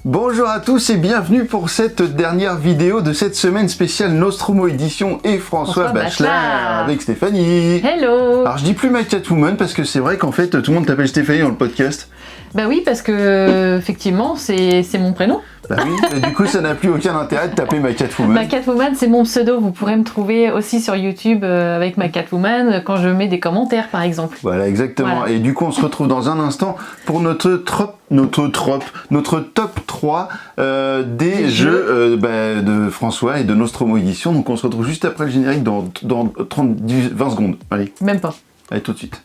Bonjour à tous et bienvenue pour cette dernière vidéo de cette semaine spéciale Nostromo Édition et François Bachelard avec Stéphanie. Hello. Alors je dis plus My Catwoman parce que c'est vrai qu'en fait tout le monde t'appelle Stéphanie dans le podcast. Bah oui, parce que effectivement c'est mon prénom. Bah oui, et du coup ça n'a plus aucun intérêt de t'appeler My Catwoman. My Catwoman, c'est mon pseudo, vous pourrez me trouver aussi sur YouTube avec My Catwoman quand je mets des commentaires par exemple. Voilà, exactement. Voilà. Et du coup on se retrouve dans un instant pour notre top 3 des jeux de François et de Nostromo Édition. Donc on se retrouve juste après le générique dans 20 secondes. Allez. Même pas. Allez, tout de suite.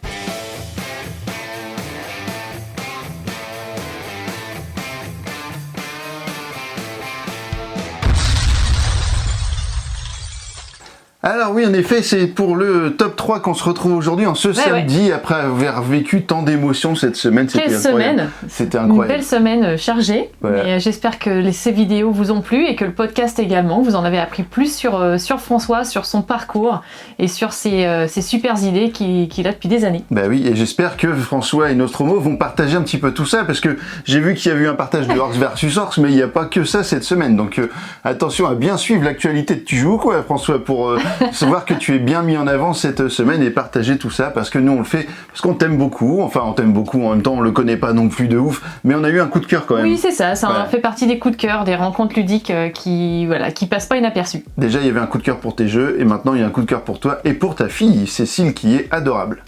Alors oui, en effet, c'est pour le top 3 qu'on se retrouve aujourd'hui, en ce samedi, après avoir vécu tant d'émotions cette semaine. Quelle semaine! C'était incroyable. Une belle semaine chargée, mais j'espère que ces vidéos vous ont plu et que le podcast également, vous en avez appris plus sur François, sur son parcours et sur ses super idées qu'il a depuis des années. Bah oui, et j'espère que François et Nostromo vont partager un petit peu tout ça, parce que j'ai vu qu'il y a eu un partage de Orcs versus Orcs, mais il n'y a pas que ça cette semaine, donc attention à bien suivre l'actualité de Tu joues ou quoi, François, pour... savoir que tu es bien mis en avant cette semaine et partager tout ça, parce que nous on le fait parce qu'on t'aime beaucoup, enfin on t'aime beaucoup, en même temps on le connaît pas non plus de ouf, mais on a eu un coup de cœur quand même. Oui, c'est ça fait partie des coups de cœur, des rencontres ludiques qui passent pas inaperçues. Déjà il y avait un coup de cœur pour tes jeux et maintenant il y a un coup de cœur pour toi et pour ta fille Cécile qui est adorable.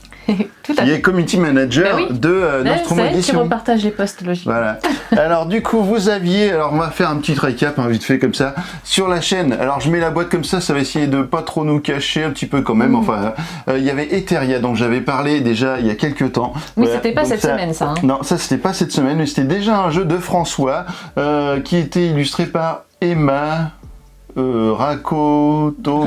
Qui est community manager de Nostromo Édition. C'est elle qui repartage les posts, logiquement. Voilà. Alors du coup, vous aviez, alors on va faire un petit récap, vite fait comme ça, sur la chaîne. Alors je mets la boîte comme ça va essayer de pas trop nous cacher un petit peu quand même. Enfin, il y avait Eteria dont j'avais parlé déjà il y a quelques temps. Oui, c'était pas cette semaine ça. Non, ça c'était pas cette semaine, mais c'était déjà un jeu de François qui était illustré par Emma Rakoto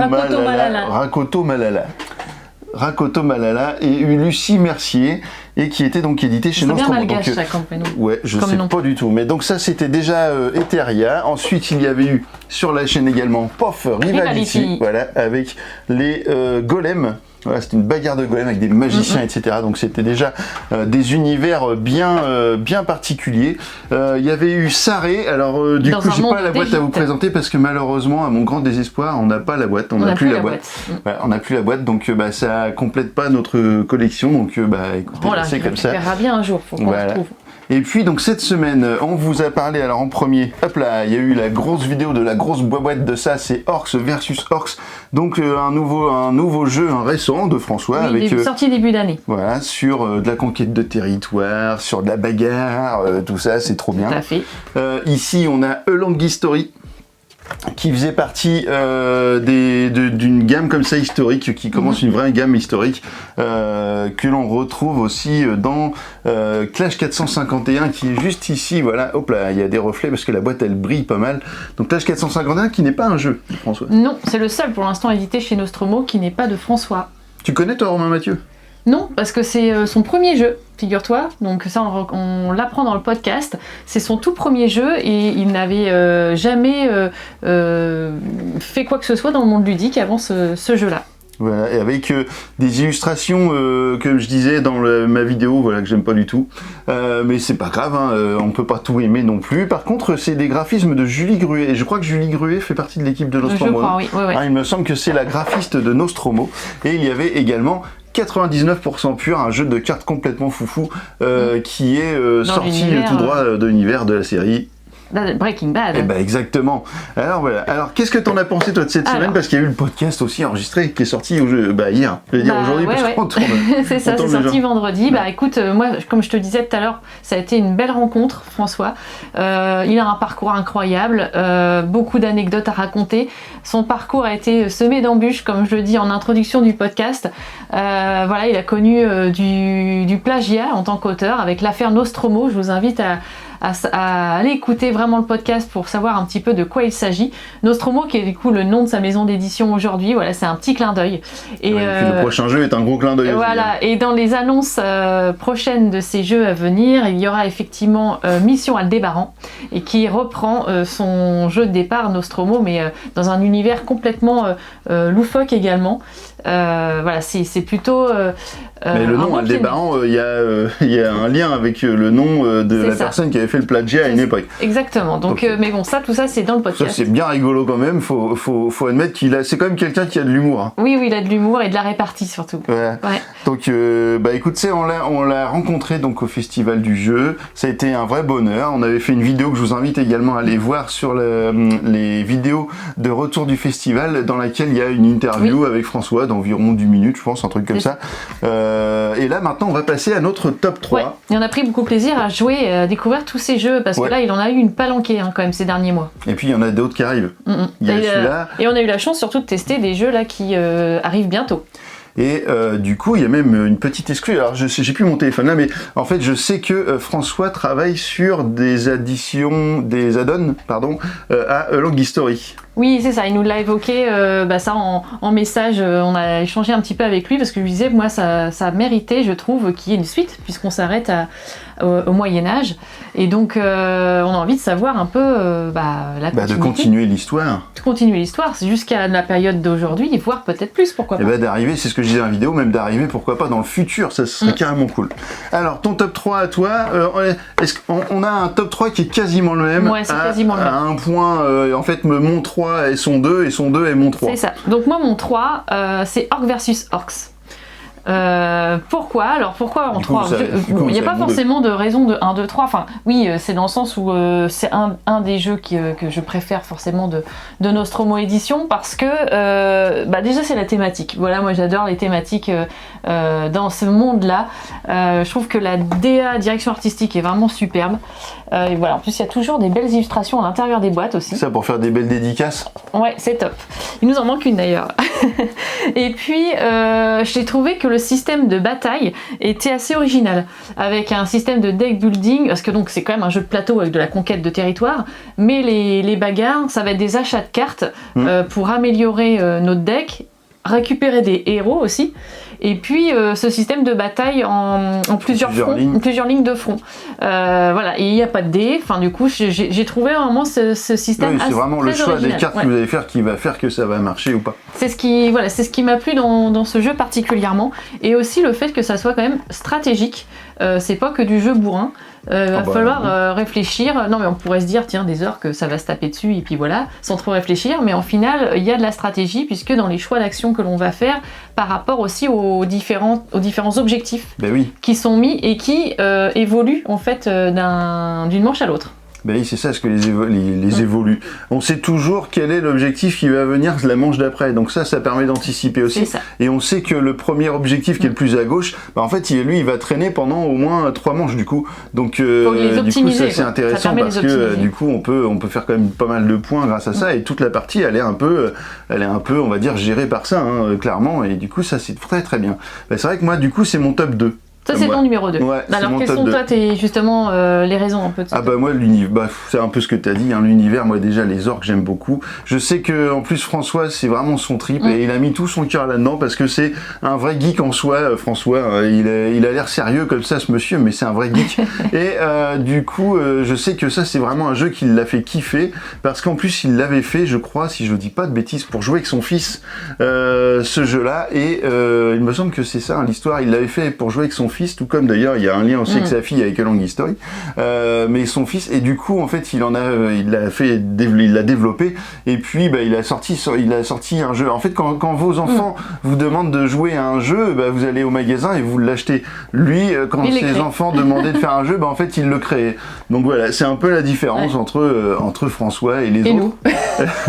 Malala et Lucie Mercier et qui était donc édité chez Nostromo. C'est bien malgache ça comme prénom. Ouais, je sais pas du tout. Mais donc ça c'était déjà Eteria. Ensuite il y avait eu sur la chaîne également Pof Rivality, voilà, avec les golems. Voilà, c'était une bagarre de golems avec des magiciens, etc. Donc c'était déjà des univers bien particuliers. Il y avait eu Saré. Alors du coup, j'ai pas la boîte à vous présenter parce que malheureusement, à mon grand désespoir, on n'a pas la boîte. On n'a plus la boîte. Voilà, on n'a plus la boîte, donc ça complète pas notre collection. Donc écoutez, c'est comme ça. On verra bien un jour. Faut qu'on retrouve. Et puis donc cette semaine, on vous a parlé, alors en premier, hop là, il y a eu la grosse vidéo de la grosse boîte de ça, c'est Orcs versus Orcs, donc un nouveau jeu, un récent de François, avec sorti début d'année. Voilà, sur de la conquête de territoire, sur de la bagarre, tout ça, c'est trop bien. Tout à fait. Ici, on a A Long History, qui faisait partie d'une gamme comme ça historique, qui commence une vraie gamme historique, que l'on retrouve aussi dans Clash 451 qui est juste ici, voilà, hop là, il y a des reflets parce que la boîte elle brille pas mal. Donc Clash 451 qui n'est pas un jeu, François. Non, c'est le seul pour l'instant édité chez Nostromo qui n'est pas de François. Tu connais toi Romain Mathieu ? Non, parce que c'est son premier jeu, figure-toi, donc ça on l'apprend dans le podcast, c'est son tout premier jeu et il n'avait jamais fait quoi que ce soit dans le monde ludique avant ce jeu-là. Voilà, et avec des illustrations, comme je disais dans ma vidéo, voilà, que j'aime pas du tout, mais c'est pas grave, on peut pas tout aimer non plus. Par contre, c'est des graphismes de Julie Gruet, et je crois que Julie Gruet fait partie de l'équipe de Nostromo. Je crois, oui. Il me semble que c'est la graphiste de Nostromo, et il y avait également 99% pur, un jeu de cartes complètement foufou qui est sorti tout droit de l'univers de la série Breaking Bad. Eh ben exactement. Alors voilà. Alors qu'est-ce que t'en as pensé toi de cette semaine, parce qu'il y a eu le podcast aussi enregistré qui est sorti hier. Je vais dire aujourd'hui parce qu'on tourne. C'est ça, c'est sorti vendredi. Bah écoute, moi comme je te disais tout à l'heure, ça a été une belle rencontre, François. Il a un parcours incroyable, beaucoup d'anecdotes à raconter. Son parcours a été semé d'embûches, comme je le dis en introduction du podcast. Voilà, il a connu du plagiat en tant qu'auteur avec l'affaire Nostromo. Je vous invite à aller écouter vraiment le podcast pour savoir un petit peu de quoi il s'agit. Nostromo, qui est du coup le nom de sa maison d'édition aujourd'hui, voilà, c'est un petit clin d'œil. Et le prochain jeu est un gros clin d'œil. Voilà, et dans les annonces prochaines de ces jeux à venir, il y aura effectivement Mission Aldébaran, et qui reprend son jeu de départ Nostromo, mais dans un univers complètement loufoque également. Voilà, c'est plutôt... mais le nom Aldébaran, il y a un lien avec le nom de la personne qui avait fait le plagiat à une époque. Exactement. Donc, mais bon, tout ça, c'est dans le podcast. Ça, c'est bien rigolo quand même. Faut admettre c'est quand même quelqu'un qui a de l'humour. Hein. Oui, il a de l'humour et de la répartie surtout. Ouais. Donc, écoute, on l'a rencontré donc au Festival du Jeu. Ça a été un vrai bonheur. On avait fait une vidéo que je vous invite également à aller voir sur les vidéos de retour du festival, dans laquelle il y a une interview avec François d'environ 10 minutes, je pense, un truc comme ça. Et là, maintenant, on va passer à notre top 3. Ouais. Et on a pris beaucoup de plaisir à jouer, à découvrir tous ces jeux, parce que là, il en a eu une palanquée quand même ces derniers mois. Et puis, il y en a d'autres qui arrivent. Il y a celui-là. Et on a eu la chance surtout de tester des jeux là qui arrivent bientôt. Et du coup, il y a même une petite exclue. Alors, j'ai plus mon téléphone là, mais en fait, je sais que François travaille sur des add-ons, à Long History. Oui, c'est ça, il nous l'a évoqué, ça en message, on a échangé un petit peu avec lui, parce que je lui disais, moi, ça méritait, je trouve, qu'il y ait une suite, puisqu'on s'arrête au Moyen-Âge. Et donc, on a envie de savoir un peu la continuité. De continuer l'histoire. Continuer l'histoire, c'est jusqu'à la période d'aujourd'hui, voire peut-être plus, pourquoi pas. Et d'arriver, c'est ce que je disais dans la vidéo, même d'arriver, pourquoi pas, dans le futur, ça serait carrément cool. Alors, ton top 3 à toi, est-ce qu'on a un top 3 qui est quasiment le même? Ouais, c'est quasiment le même. À un point, en fait, mon 3 est son 2, et son 2 est mon 3. C'est ça. Donc moi, mon 3, c'est Orc versus Orcs. Pourquoi? Alors pourquoi en 3? Il n'y a pas forcément de raison de 1, 2, 3. Enfin, oui, c'est dans le sens où c'est un des jeux que je préfère forcément de Nostromo Édition, parce que déjà c'est la thématique. Voilà, moi j'adore les thématiques dans ce monde-là. Je trouve que la DA, direction artistique, est vraiment superbe. Et voilà, en plus il y a toujours des belles illustrations à l'intérieur des boîtes aussi. Ça pour faire des belles dédicaces? Ouais, c'est top. Il nous en manque une d'ailleurs. Et puis j'ai trouvé que le système de bataille était assez original, avec un système de deck building, parce que donc c'est quand même un jeu de plateau avec de la conquête de territoire, mais les bagarres, ça va être des achats de cartes pour améliorer notre deck, récupérer des héros aussi, et puis ce système de bataille en plusieurs lignes de front. Voilà, et il n'y a pas de dés, enfin du coup j'ai trouvé vraiment ce système assez, c'est vraiment le choix original. Des cartes que vous allez faire qui va faire que ça va marcher ou pas. C'est ce qui m'a plu dans ce jeu particulièrement, et aussi le fait que ça soit quand même stratégique, c'est pas que du jeu bourrin. Va falloir réfléchir. Non mais on pourrait se dire tiens, des orques ça va se taper dessus et puis voilà, sans trop réfléchir, mais en final il y a de la stratégie, puisque dans les choix d'action que l'on va faire par rapport aussi aux différents objectifs qui sont mis et qui évoluent en fait d'une manche à l'autre. Ben oui, c'est ça, ce que les évolue. On sait toujours quel est l'objectif qui va venir la manche d'après. Donc ça permet d'anticiper aussi. Et on sait que le premier objectif qui est le plus à gauche, en fait, il va traîner pendant au moins 3 manches du coup. Donc du coup, ça c'est intéressant, parce que du coup, on peut faire quand même pas mal de points grâce à ça. Et toute la partie, elle est un peu, on va dire, gérée par ça, clairement. Et du coup, ça c'est très très bien. Ben, c'est vrai que moi, du coup, c'est mon top 2. Ça c'est ton numéro 2. Ouais, alors quelles sont toi justement les raisons un peu de ça? Moi l'univers, c'est un peu ce que tu as dit, l'univers, moi déjà les orques j'aime beaucoup. Je sais que en plus François c'est vraiment son trip et il a mis tout son cœur là-dedans, parce que c'est un vrai geek en soi, François. Il a l'air sérieux comme ça ce monsieur, mais c'est un vrai geek. Et du coup je sais que ça c'est vraiment un jeu qui l'a fait kiffer, parce qu'en plus il l'avait fait, je crois, si je dis pas de bêtises, pour jouer avec son fils ce jeu-là. Et il me semble que c'est ça l'histoire, il l'avait fait pour jouer avec son fils, tout comme d'ailleurs il y a un lien aussi avec sa fille avec A Long History, mais son fils, et du coup en fait il l'a développé, et puis il a sorti un jeu. En fait quand vos enfants vous demandent de jouer à un jeu, vous allez au magasin et vous l'achetez. Lui quand ses enfants demandaient de faire un jeu, en fait il le créait. Donc voilà, c'est un peu la différence entre François et les autres. Nous.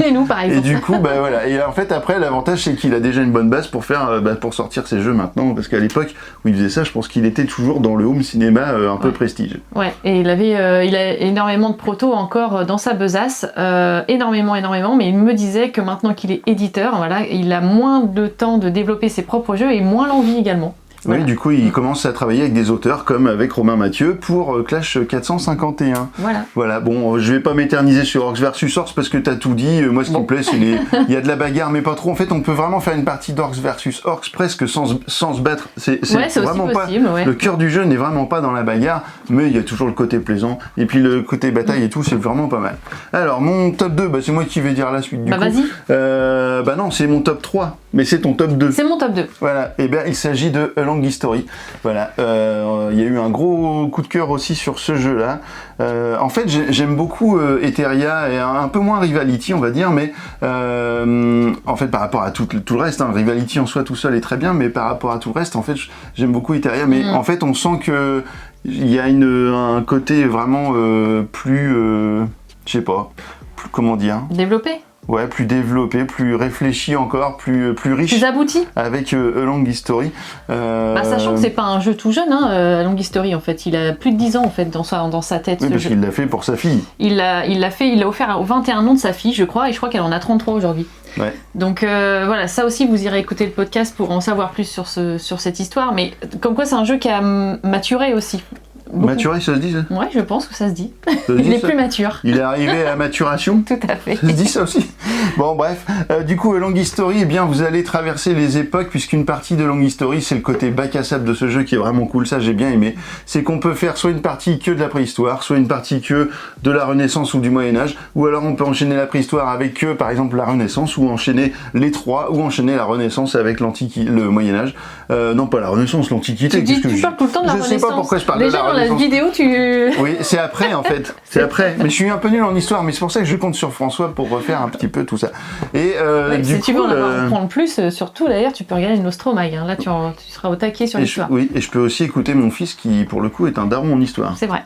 Et nous par exemple. Et du coup voilà, et en fait après l'avantage c'est qu'il a déjà une bonne base pour faire pour sortir ses jeux maintenant, parce qu'à l'époque où il faisait ça, je pense qu'il était toujours dans le home cinéma un peu prestige. Ouais, et il a énormément de protos encore dans sa besace, énormément, mais il me disait que maintenant qu'il est éditeur, voilà, il a moins de temps de développer ses propres jeux et moins l'envie également. Voilà. Oui, du coup, il commence à travailler avec des auteurs comme avec Romain Mathieu pour Clash 451. Voilà. Bon, je vais pas m'éterniser sur Orcs versus Orcs parce que t'as tout dit. Moi, ce qui me plaît, c'est il y a de la bagarre, mais pas trop. En fait, on peut vraiment faire une partie d'Orcs versus Orcs presque sans se battre. C'est vraiment pas. Le cœur du jeu n'est vraiment pas dans la bagarre, mais il y a toujours le côté plaisant. Et puis le côté bataille et tout, c'est vraiment pas mal. Alors, mon top 2, c'est moi qui vais dire la suite du coup. Vas-y. Non, c'est mon top 3, mais c'est ton top 2. C'est mon top 2. Voilà. Et il s'agit de Long History. Voilà, il y a eu un gros coup de cœur aussi sur ce jeu-là. En fait, j'aime beaucoup Etheria et un peu moins Rivality, on va dire, mais en fait, par rapport à tout le reste, hein, Rivality en soi tout seul est très bien, mais par rapport à tout le reste, en fait, j'aime beaucoup Etheria, mais en fait, on sent que il y a un côté vraiment plus, je sais pas, plus, comment dire, développé. Ouais, plus développé, plus réfléchi encore, plus riche. Plus abouti. Avec A Long History. Sachant que c'est pas un jeu tout jeune, A Long History en fait. Il a plus de 10 ans en fait dans sa tête. Oui, parce qu'il l'a fait pour sa fille. Il l'a offert aux 21 ans de sa fille, je crois, et je crois qu'elle en a 33 aujourd'hui. Ouais. Donc voilà, ça aussi vous irez écouter le podcast pour en savoir plus sur cette histoire. Mais comme quoi c'est un jeu qui a maturé aussi. Beaucoup. Maturé, ça se dit ça? Ouais, je pense que ça se dit. Il est plus mature. Il est arrivé à maturation. Tout à fait. Ça se dit ça aussi. Bon, bref. Du coup, Long History, eh bien, vous allez traverser les époques, puisqu'une partie de Long History, c'est le côté bac à sable de ce jeu qui est vraiment cool. Ça, j'ai bien aimé. C'est qu'on peut faire soit une partie que de la préhistoire, soit une partie que de la Renaissance ou du Moyen-Âge, ou alors on peut enchaîner la préhistoire avec que, par exemple, la Renaissance, ou enchaîner les trois, ou enchaîner la Renaissance avec le Moyen-Âge. Non, pas la Renaissance, l'Antiquité. Tu parles tout le temps de la Renaissance. Je sais pas pourquoi je parle de la Renaissance. Dans la vidéo, Oui, c'est après en fait. C'est après. Mais je suis un peu nul en histoire, mais c'est pour ça que je compte sur François pour refaire un petit peu tout ça. Et si tu veux en apprendre plus, surtout d'ailleurs, tu peux regarder Nostromaille. Hein. Là, tu seras au taquet sur l'histoire. Oui, et je peux aussi écouter mon fils qui, pour le coup, est un daron en histoire. C'est vrai.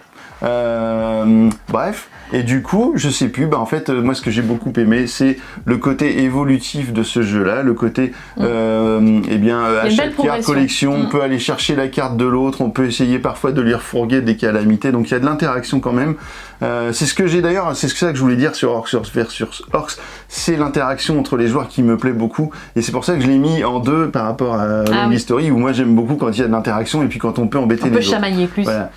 Bref. Et du coup, je sais plus, en fait, moi ce que j'ai beaucoup aimé, c'est le côté évolutif de ce jeu-là, le côté, à chaque carte collection, on peut aller chercher la carte de l'autre, on peut essayer parfois de lui refourguer des calamités, donc il y a de l'interaction quand même. C'est ce que j'ai d'ailleurs, c'est ça que je voulais dire sur Orcs versus Orcs, c'est l'interaction entre les joueurs qui me plaît beaucoup, et c'est pour ça que je l'ai mis en deux par rapport à Long History, où moi j'aime beaucoup quand il y a de l'interaction et puis quand on peut embêter les autres. On peut chamailler plus. Voilà.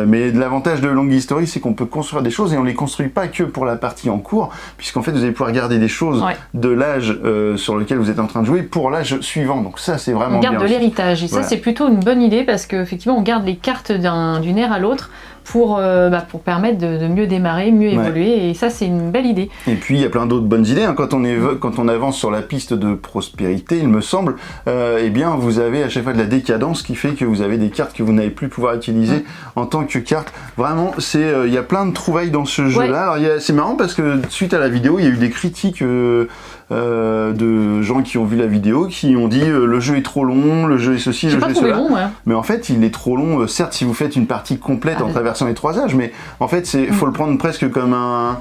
Mais l'avantage de Long History, c'est qu'on peut construire des choses et on les construit pas que pour la partie en cours, puisqu'en fait vous allez pouvoir garder des choses de l'âge sur lequel vous êtes en train de jouer pour l'âge suivant. Donc ça c'est vraiment bien. On garde de l'héritage et ça c'est plutôt une bonne idée parce qu'effectivement on garde les cartes d'une ère à l'autre pour permettre de mieux démarrer, mieux évoluer, et ça c'est une belle idée. Et puis il y a plein d'autres bonnes idées, hein. Quand on avance sur la piste de prospérité, il me semble, vous avez à chaque fois de la décadence qui fait que vous avez des cartes que vous n'allez plus pouvoir utiliser en tant que carte. Vraiment, il y a plein de trouvailles dans ce jeu-là. Alors c'est marrant parce que suite à la vidéo, il y a eu des critiques de gens qui ont vu la vidéo, qui ont dit le jeu est trop long, le jeu est ceci, le jeu est cela. Long, mais en fait, il est trop long, certes, si vous faites une partie complète en traversant les trois âges, mais en fait, faut le prendre presque comme un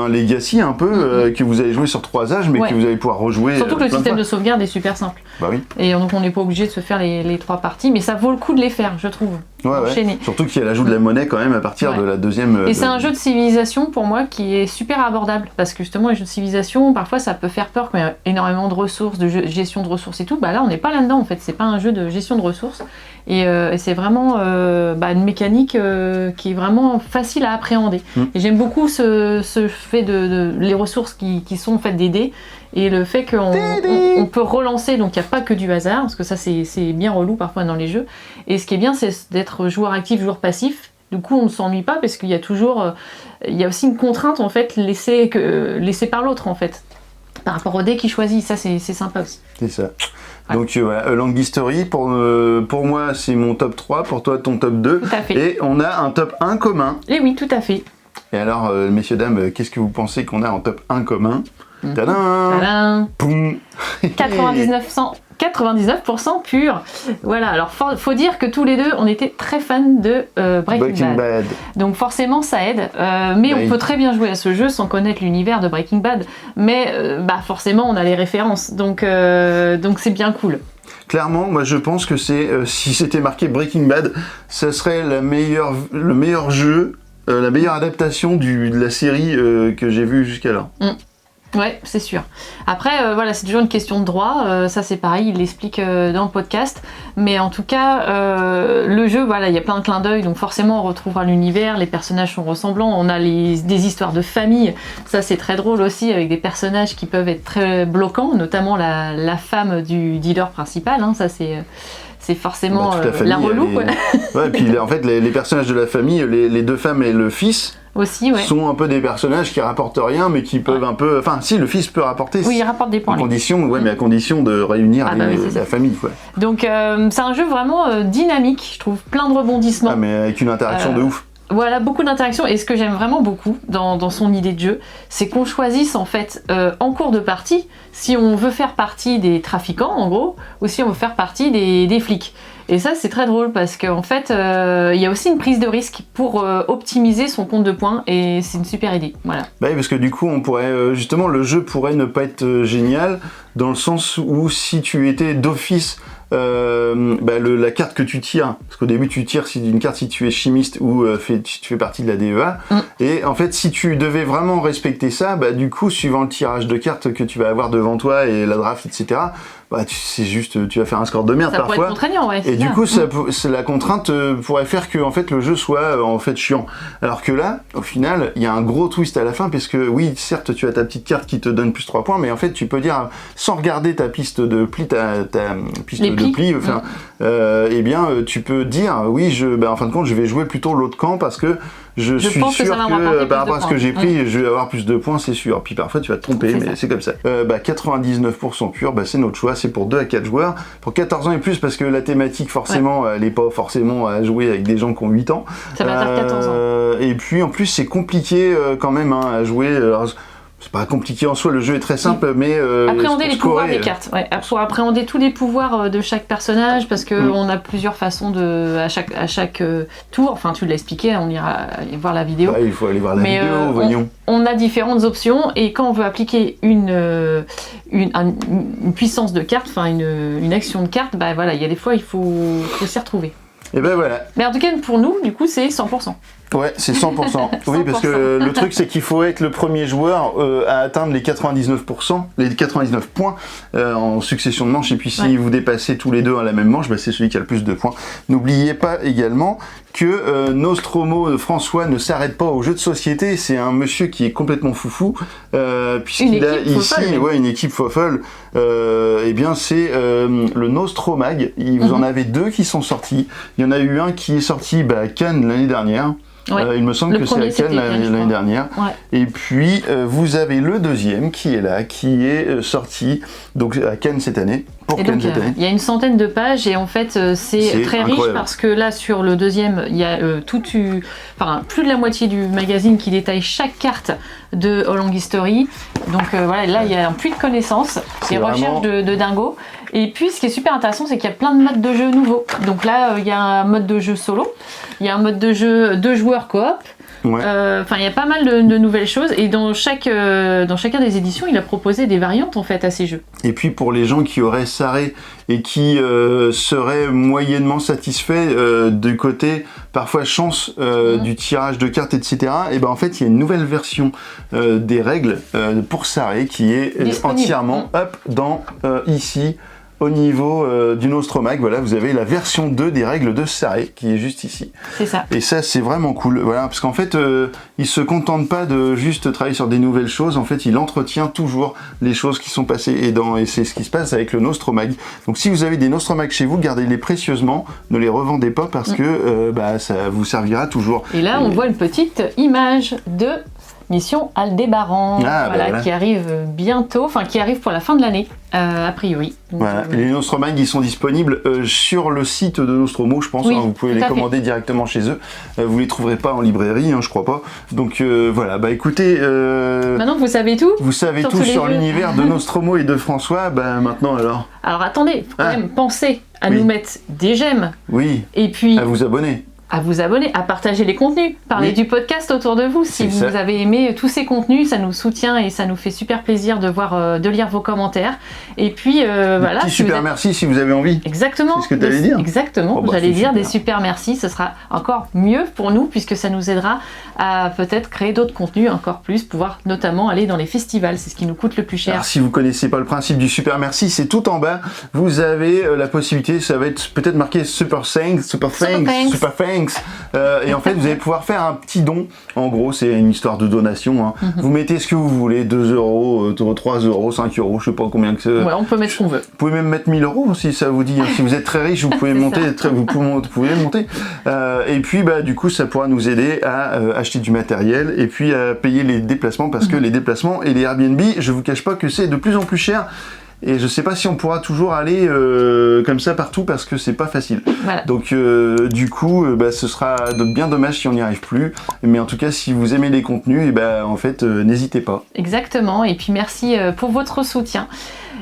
legacy un peu, que vous allez jouer sur trois âges, mais que vous allez pouvoir rejouer. Surtout que le système de sauvegarde est super simple. Bah oui. Et donc on n'est pas obligé de se faire les trois parties, mais ça vaut le coup de les faire, je trouve. Ouais. Surtout qu'il y a l'ajout de la monnaie quand même à partir de la deuxième. Et c'est un jeu de civilisation pour moi qui est super abordable, parce que justement les jeux de civilisation, parfois ça peut faire peur quand il y a énormément de ressources, de gestion de ressources et tout. Là on n'est pas là-dedans en fait, c'est pas un jeu de gestion de ressources. Et c'est vraiment une mécanique qui est vraiment facile à appréhender. Et j'aime beaucoup ce fait de les ressources qui sont en fait des dés, et le fait qu'on peut relancer, donc il n'y a pas que du hasard, parce que ça c'est bien relou parfois dans les jeux. Et ce qui est bien, c'est d'être joueur actif, joueur passif. Du coup, on ne s'ennuie pas parce qu'il y a toujours, il y a aussi une contrainte en fait laissée par l'autre en fait, par rapport au dé qu'il choisit. Ça c'est sympa aussi. C'est ça. Donc voilà, A Long History, pour moi c'est mon top 3, pour toi ton top 2. Tout à fait. Et on a un top 1 commun. Et oui, tout à fait. Et alors, messieurs, dames, qu'est-ce que vous pensez qu'on a en top 1 commun? Tadam! Boum. 99% pur. Voilà, alors faut dire que tous les deux, on était très fans de Breaking Bad. Donc forcément, ça aide. Mais on peut très bien jouer à ce jeu sans connaître l'univers de Breaking Bad. Mais forcément, on a les références. Donc c'est bien cool. Clairement, moi je pense que si c'était marqué Breaking Bad, ça serait le meilleur jeu, la meilleure adaptation de la série que j'ai vue jusqu'à là. Ouais, c'est sûr. Après, c'est toujours une question de droit. Ça, c'est pareil, il l'explique dans le podcast. Mais en tout cas, le jeu, il y a plein de clins d'œil. Donc forcément, on retrouvera l'univers. Les personnages sont ressemblants. On a des histoires de famille. Ça, c'est très drôle aussi, avec des personnages qui peuvent être très bloquants, notamment la femme du dealer principal. Ça, c'est forcément la relou. Ouais, et puis en fait, les personnages de la famille, les deux femmes et le fils, aussi, ouais. sont un peu des personnages qui rapportent rien, mais qui peuvent un peu... Enfin, si, le fils peut rapporter. Oui, il rapporte des points. Mais à condition de réunir la famille, quoi. Donc, c'est un jeu vraiment dynamique, je trouve, plein de rebondissements. Ah, mais avec une interaction de ouf. Voilà, beaucoup d'interactions. Et ce que j'aime vraiment beaucoup dans son idée de jeu, c'est qu'on choisisse en fait en cours de partie si on veut faire partie des trafiquants en gros, ou si on veut faire partie des flics. Et ça c'est très drôle parce qu'en fait il y a aussi une prise de risque pour optimiser son compte de points et c'est une super idée. Voilà. Bah oui, parce que du coup on pourrait justement le jeu pourrait ne pas être génial dans le sens où si tu étais d'office la carte que tu tires, parce qu'au début tu tires une carte si tu es chimiste ou tu fais partie de la DEA, et en fait si tu devais vraiment respecter ça, du coup suivant le tirage de cartes que tu vas avoir devant toi et la draft, etc., c'est juste, tu vas faire un score de merde ça parfois. Pourrait être contraignant, ouais. Et du coup, la contrainte pourrait faire que en fait le jeu soit en fait chiant. Alors que là, au final, il y a un gros twist à la fin, parce que oui, certes, tu as ta petite carte qui te donne plus 3 points, mais en fait, tu peux dire sans regarder ta piste de pli, ta piste de pli, enfin, tu peux dire oui, en fin de compte, je vais jouer plutôt l'autre camp parce que je suis sûr que par rapport à ce que j'ai pris, je vais avoir plus de points, c'est sûr. Puis parfois tu vas te tromper, mais c'est comme ça. 99% pur, c'est notre choix, c'est pour 2 à 4 joueurs, pour 14 ans et plus, parce que la thématique forcément, elle n'est pas forcément à jouer avec des gens qui ont 8 ans. Ça va faire 14 ans. Et puis en plus c'est compliqué quand même à jouer. Alors, c'est pas compliqué en soi, le jeu est très simple, mais... appréhender les pouvoirs des cartes, pour appréhender tous les pouvoirs de chaque personnage, parce qu'on a plusieurs façons à chaque tour, enfin tu l'as expliqué, on ira voir la vidéo. Il faut aller voir la vidéo, voyons. On a différentes options, et quand on veut appliquer une puissance de carte, enfin une action de carte, il y a des fois il faut s'y retrouver. Et voilà. Mais en tout cas pour nous, du coup c'est 100%. Ouais, c'est 100%. Oui, parce que le truc, c'est qu'il faut être le premier joueur à atteindre les 99%, les 99 points en succession de manches. Et puis, si vous dépassez tous les deux à la même manche, c'est celui qui a le plus de points. N'oubliez pas également que Nostromo François ne s'arrête pas aux jeux de société. C'est un monsieur qui est complètement foufou, puisqu'il a ici une équipe fofolle. C'est le Nostromag. Vous en avez 2 qui sont sortis. Il y en a eu un qui est sorti à Cannes l'année dernière. Il me semble que c'est à Cannes l'année dernière. Et puis vous avez le deuxième qui est là, qui est sorti donc à Cannes cette année. Il y a une centaine de pages et en fait c'est très riche parce que là sur le deuxième il y a plus de la moitié du magazine qui détaille chaque carte de A Long History. Donc là il y a un puits de connaissances, des recherches de dingo. Et puis ce qui est super intéressant, c'est qu'il y a plein de modes de jeu nouveaux. Donc là il y a un mode de jeu solo, il y a un mode de jeu 2 joueurs coop. Il y a pas mal de nouvelles choses, et dans chacun des éditions il a proposé des variantes en fait à ces jeux. Et puis pour les gens qui auraient sarré et qui seraient moyennement satisfaits du côté parfois chance du tirage de cartes, etc., et en fait il y a une nouvelle version des règles pour sarré qui est entièrement dans ici au niveau du Nostromag. Vous avez la version 2 des règles de Sarré qui est juste ici. C'est ça. Et ça, c'est vraiment cool. Parce qu'en fait, il se contente pas de juste travailler sur des nouvelles choses. En fait, il entretient toujours les choses qui sont passées. Et c'est ce qui se passe avec le Nostromag. Donc, si vous avez des Nostromag chez vous, gardez-les précieusement. Ne les revendez pas parce que ça vous servira toujours. Et là, on voit une petite image de Mission Aldébaran, qui arrive bientôt, qui arrive pour la fin de l'année, a priori. Donc, les Nostromag, ils sont disponibles sur le site de Nostromo, je pense. Vous pouvez les commander directement chez eux. Vous les trouverez pas en librairie, je crois pas. Donc écoutez. Maintenant que vous savez tout. Vous savez tout sur l'univers de Nostromo et de François. Maintenant alors. Alors attendez, faut quand même penser à nous mettre des j'aime. Oui. Et puis. À vous abonner. À vous abonner, à partager les contenus, parler du podcast autour de vous. Si vous avez aimé tous ces contenus, ça nous soutient et ça nous fait super plaisir de lire vos commentaires. Et puis merci si vous avez envie. Exactement. C'est ce que tu allais dire. Exactement. J'allais dire des super merci. Ce sera encore mieux pour nous puisque ça nous aidera à peut-être créer d'autres contenus encore plus, pouvoir notamment aller dans les festivals. C'est ce qui nous coûte le plus cher. Alors si vous connaissez pas le principe du super merci, c'est tout en bas. Vous avez la possibilité, ça va être peut-être marqué super thanks. Et en fait, vous allez pouvoir faire un petit don. En gros, c'est une histoire de donation. Vous mettez ce que vous voulez, 2 €, 3 €, 5 €, je sais pas combien que c'est. On peut mettre ce qu'on veut. Vous pouvez même mettre 1000 € si ça vous dit. Si vous êtes très riche, vous pouvez monter. Vous pouvez monter. Et puis du coup ça pourra nous aider à acheter du matériel et puis à payer les déplacements parce que les déplacements et les Airbnb, je vous cache pas que c'est de plus en plus cher. Et je sais pas si on pourra toujours aller comme ça partout parce que c'est pas facile. Voilà. Donc du coup, ce sera bien dommage si on n'y arrive plus. Mais en tout cas, si vous aimez les contenus, en fait, n'hésitez pas. Exactement. Et puis merci pour votre soutien.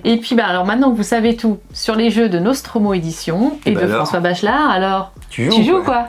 Et puis alors maintenant que vous savez tout sur les jeux de Nostromo Édition et de François Bachelard, alors tu joues quoi ?